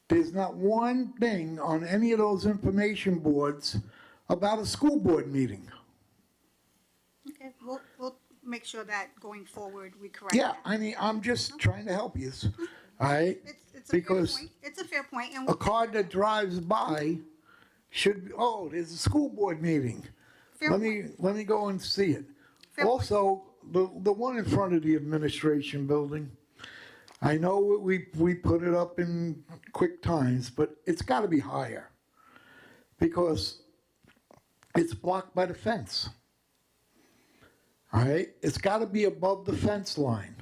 There's not one thing on any of those information boards about a school board meeting. Okay, we'll make sure that going forward, we correct Yeah, that. I mean, I'm just trying to help you, all right? It's a fair Because point. It's a fair point, and a car that drives by should, oh, there's a school board meeting. fair point. Let me go and see it. Fair point. Also, the one in front of the administration building, I know we put it up in quick times, but it's gotta be higher. Because it's blocked by the fence. All right, it's gotta be above the fence line.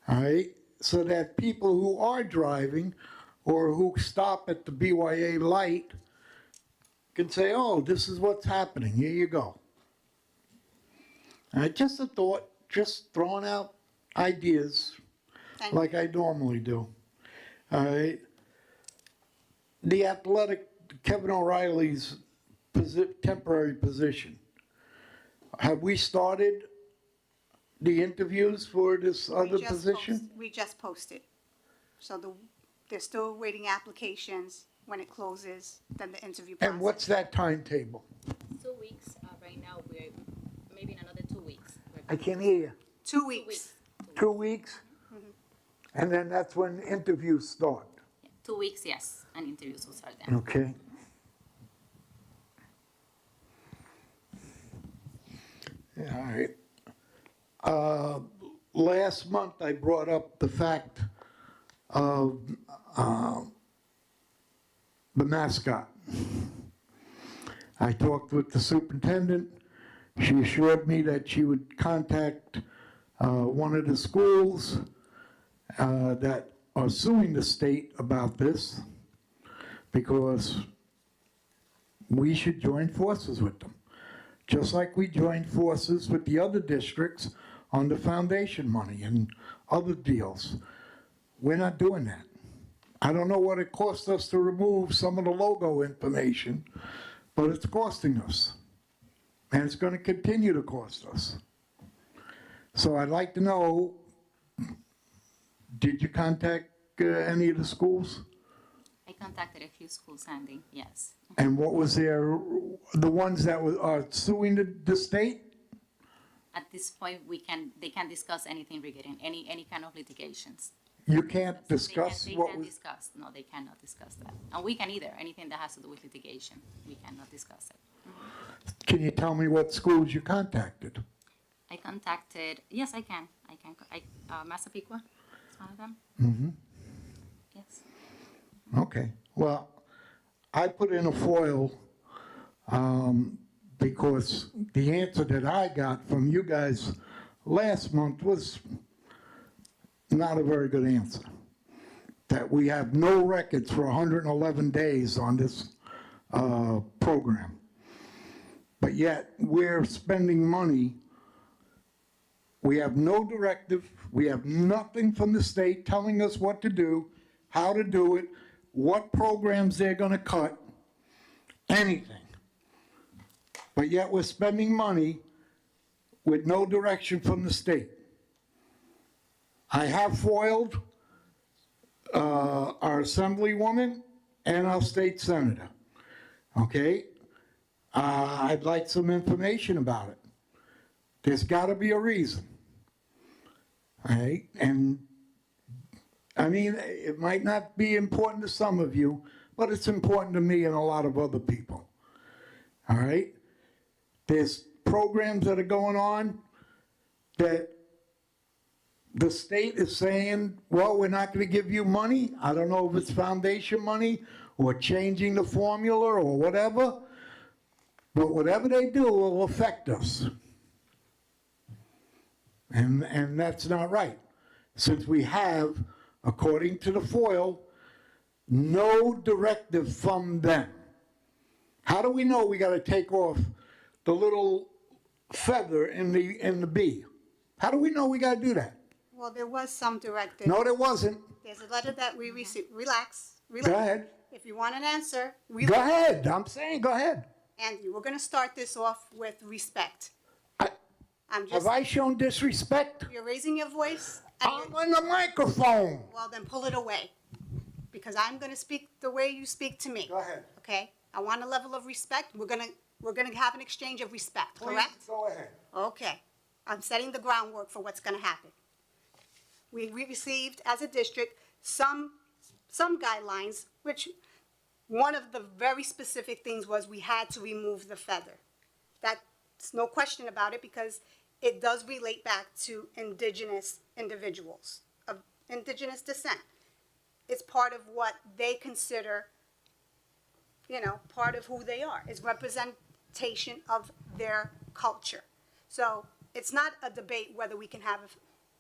All right, so that people who are driving or who stop at the BYA light can say, oh, this is what's happening, here you go. Just a thought, just throwing out ideas Thank you. like I normally do. All right. The athletic, Kevin O'Reilly's temporary position. Have we started the interviews for this other position? We just posted. So they're still waiting applications. When it closes, then the interview process. And what's that timetable? 2 weeks, right now, we're, maybe in another 2 weeks. I can't hear you. 2 weeks. 2 weeks? And then that's when interviews start, 2 weeks, yes, and interviews will start then. okay? Yeah, all right. Last month, I brought up the fact of the mascot. I talked with the superintendent. She assured me that she would contact one of the schools that are suing the state about this because we should join forces with them. Just like we joined forces with the other districts on the foundation money and other deals. We're not doing that. I don't know what it cost us to remove some of the logo information, but it's costing us. And it's going to continue to cost us. So I'd like to know, did you contact any of the schools? I contacted a few schools, Sandy, yes. And what was their, the ones that are suing the state? At this point, they can't discuss anything regarding any kind of litigations. You can't discuss They what can't was, discuss, no, they cannot discuss that. And we can either, anything that has to do with litigation, we cannot discuss it. can you tell me what schools you contacted? I contacted, yes, I can, Massapequa is one of them. Mm-hmm. Yes. Okay, well, I put in a FOIL because the answer that I got from you guys last month was not a very good answer. That we have no records for 111 days on this program. But yet, we're spending money. We have no directive, we have nothing from the state telling us what to do, how to do it, what programs they're gonna cut, anything. But yet we're spending money with no direction from the state. I have foiled our assemblywoman and our state senator, okay? I'd like some information about it. There's gotta be a reason, all right? And I mean, it might not be important to some of you, but it's important to me and a lot of other people. All right? There's programs that are going on that the state is saying, well, we're not going to give you money. I don't know if it's foundation money or changing the formula or whatever, but whatever they do will affect us. And that's not right, since we have, according to the FOIL, no directive from them. How do we know we got to take off the little feather in the bee? How do we know we got to do that? Well, there was some directive. No, there wasn't. There's a letter that we received. Relax. Go ahead. If you want an answer, Go ahead. I'm saying go ahead. Andy, we're gonna start this off with respect. I- I'm just, Have I shown disrespect? you're raising your voice, and I'm on the microphone. well, then pull it away. Because I'm gonna speak the way you speak to me. Go ahead. Okay? I want a level of respect. We're gonna We're gonna have an exchange of respect, Please, correct? go ahead. Okay, I'm setting the groundwork for what's gonna happen. We received, as a district, some guidelines, which one of the very specific things was we had to remove the feather. That's no question about it, because it does relate back to indigenous individuals of indigenous descent. It's part of what they consider, part of who they are, is representation of their culture. So it's not a debate whether we can have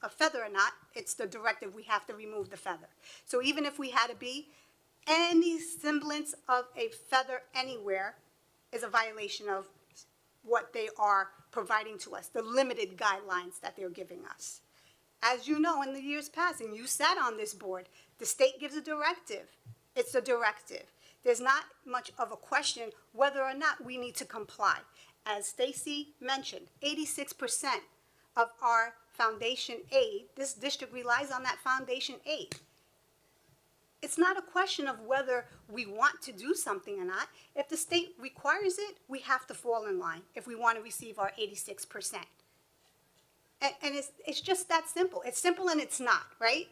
a feather or not, it's the directive, we have to remove the feather. So even if we had to be, any semblance of a feather anywhere is a violation of what they are providing to us, the limited guidelines that they're giving us. As you know, in the years past, and you sat on this board, the state gives a directive. It's a directive. There's not much of a question whether or not we need to comply. As Stacy mentioned, 86% of our foundation aid, this district relies on that foundation aid. It's not a question of whether we want to do something or not. If the state requires it, we have to fall in line if we want to receive our 86%. And it's just that simple. It's simple and it's not, right?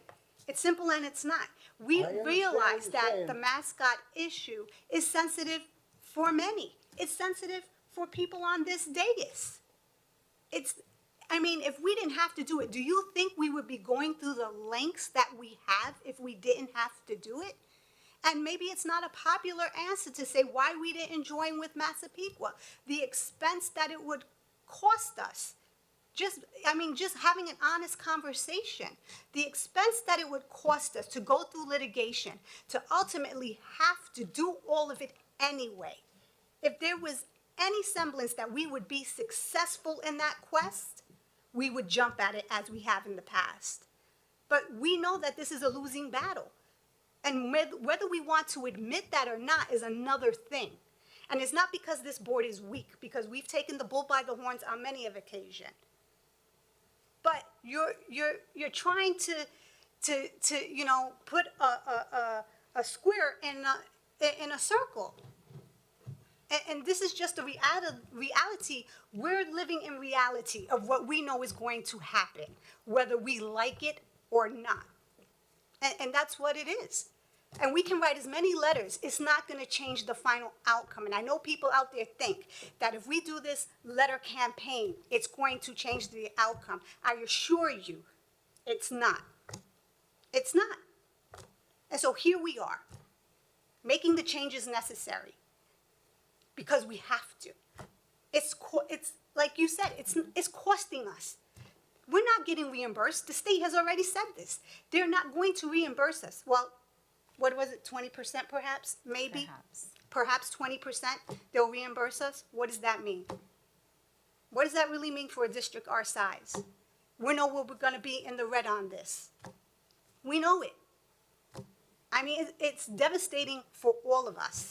It's simple and it's not. We I understand realize what you're that saying. the mascot issue is sensitive for many. It's sensitive for people on this dais. If we didn't have to do it, do you think we would be going through the lengths that we have if we didn't have to do it? And maybe it's not a popular answer to say why we didn't join with Massapequa. The expense that it would cost us, just having an honest conversation, the expense that it would cost us to go through litigation, to ultimately have to do all of it anyway. If there was any semblance that we would be successful in that quest, we would jump at it as we have in the past. But we know that this is a losing battle. And whether we want to admit that or not is another thing. And it's not because this board is weak, because we've taken the bull by the horns on many of occasions. But you're trying to put a square in a circle. And this is just a reality. We're living in reality of what we know is going to happen, whether we like it or not. And that's what it is. And we can write as many letters. It's not going to change the final outcome. And I know people out there think that if we do this letter campaign, it's going to change the outcome. I assure you, it's not. It's not. And so here we are, making the changes necessary. Because we have to. It's like you said, it's costing us. We're not getting reimbursed. The state has already said this. They're not going to reimburse us. Well, what was it, 20% perhaps, maybe? Perhaps 20% they'll reimburse us. What does that mean? What does that really mean for a district our size? We know we're going to be in the red on this. We know it. It's devastating for all of us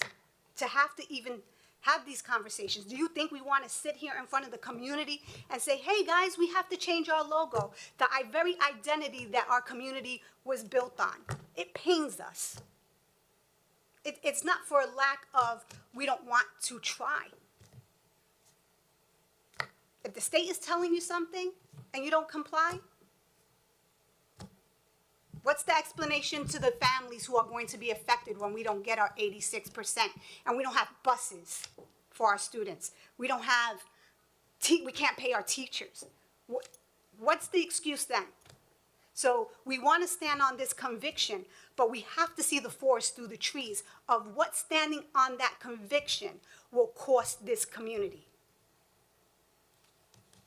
to have to even have these conversations. Do you think we want to sit here in front of the community and say, hey guys, we have to change our logo, the very identity that our community was built on? It pains us. It's not for a lack of we don't want to try. If the state is telling you something and you don't comply, what's the explanation to the families who are going to be affected when we don't get our 86% and we don't have buses for our students? We don't have, we can't pay our teachers. What's the excuse then? So we want to stand on this conviction, but we have to see the forest through the trees of what standing on that conviction will cost this community.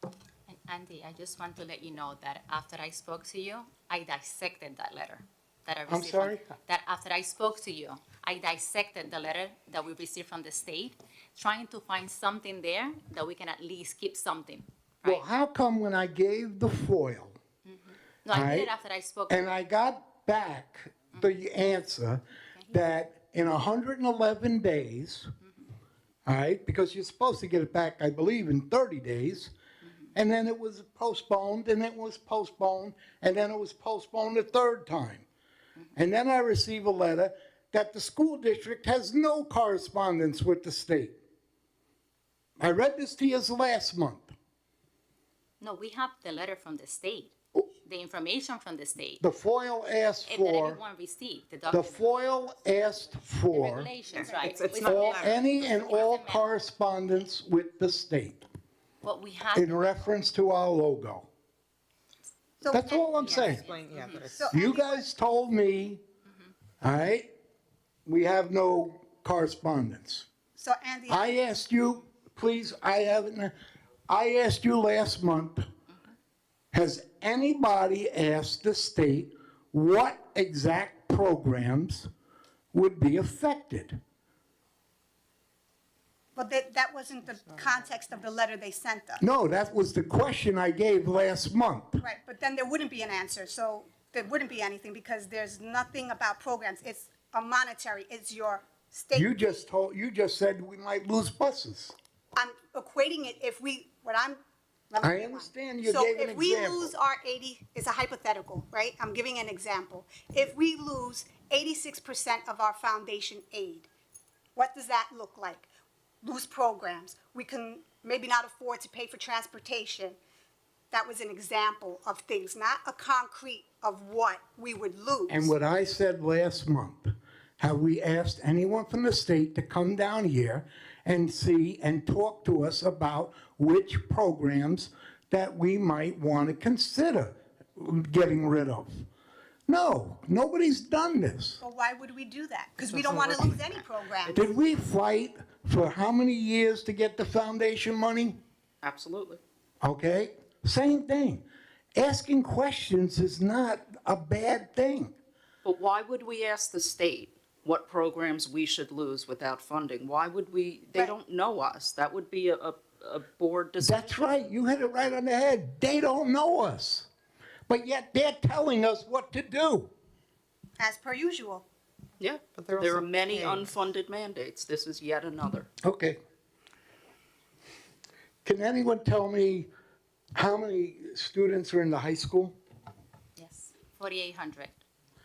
And Andy, I just want to let you know that after I spoke to you, I dissected that letter that I received. I'm sorry? That after I spoke to you, I dissected the letter that we received from the state, trying to find something there that we can at least keep something, right? Well, how come when I gave the FOIL, No, I did right, it after I spoke to you. and I got back the answer that in 111 days, all right, because you're supposed to get it back, I believe, in 30 days, and then it was postponed, and it was postponed, and then it was postponed a third time. And then I receive a letter that the school district has no correspondence with the state. I read this to you last month. No, we have the letter from the state, the information from the state, The FOIL asked that for, everyone received, the the document, FOIL asked the for regulations, right? It's We- not- all, any and all It's a memo. correspondence with the state What we had. in reference to our logo. So, That's all I'm Yes. saying. Explain, yeah, that it's. So You Andy, guys told me, all right, we have no correspondence. So Andy, I asked you, please, I asked you last month, has anybody asked the state what exact programs would be affected? but that wasn't the context of the letter they sent us. No, that was the question I gave last month. Right, but then there wouldn't be an answer, so there wouldn't be anything because there's nothing about programs. It's a monetary, it's your state. You just said we might lose buses. I'm equating it if we, what I'm. let me I rewind. understand you So gave an if we example. lose our 80, it's a hypothetical, right? I'm giving an example. If we lose 86% of our foundation aid, what does that look like? Lose programs. We can maybe not afford to pay for transportation. That was an example of things, not a concrete of what we would lose. And what I said last month, have we asked anyone from the state to come down here and see and talk to us about which programs that we might want to consider getting rid of? No, nobody's done this. Well, why would we do that? Because we don't want to lose any programs. Did we fight for how many years to get the foundation money? Absolutely. Okay? Same thing. Asking questions is not a bad thing. But why would we ask the state what programs we should lose without funding? Why would we, they Right. don't know us. That would be a board decision. That's right. You hit it right on the head. They don't know us. But yet they're telling us what to do. As per usual. Yeah, But they're there are also many paying. unfunded mandates. This is yet another. Okay. Can anyone tell me how many students are in the high school? Yes, 4,800,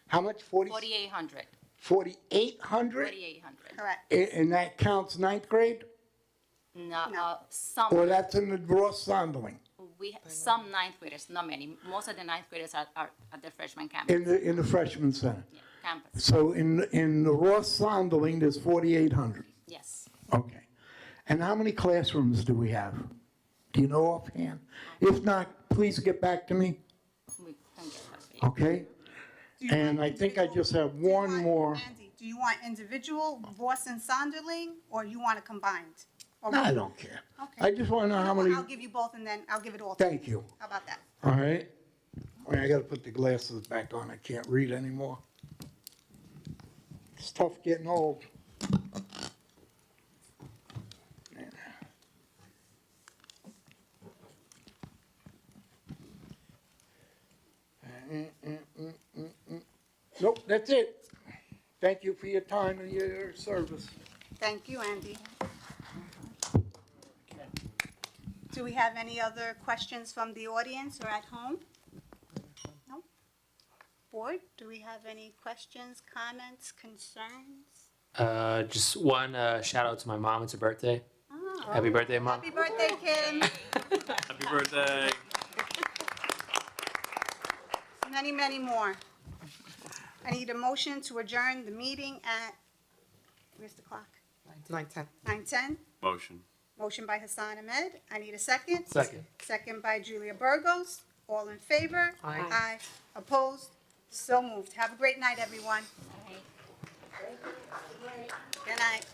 How much? 4,800, 4,800? 4,800. Correct. And that counts ninth grade? No, No. some, Or that's in the Ross Sondling? some ninth graders, not many. Most of the ninth graders are at the freshman campus. In the freshman center? Yeah, campus, So in the Ross Sondling, there's 4,800? yes. Okay. And how many classrooms do we have? Do you know offhand? If not, please get back to me, We can get that for you. okay? Do you And want I think I individual- just have do you one want- more. Andy, do you want individual, Voss and Sonderling, or you want it combined? Or I both? don't care. Okay. I just want to know You how what? many, I'll give you both and then I'll give it all to you. thank you, How about that? all right? Wait, I gotta put the glasses back on, I can't read anymore. It's tough getting old. Nope, that's it. Thank you for your time and your service. Thank you, Andy. Do we have any other questions from the audience or at home? No? Board, do we have any questions, comments, concerns? Just one shout out to my mom. It's her birthday. Oh, Happy birthday, Mom. happy birthday, Kim. Happy birthday. Many, many more. I need a motion to adjourn the meeting at, where's the clock? 9:10. 9:10. Motion. Motion by Hassan Ahmed. I need a second. Second. Second by Julia Burgos. All in favor? Aye. Aye. Opposed? So moved. Have a great night, everyone. Good night.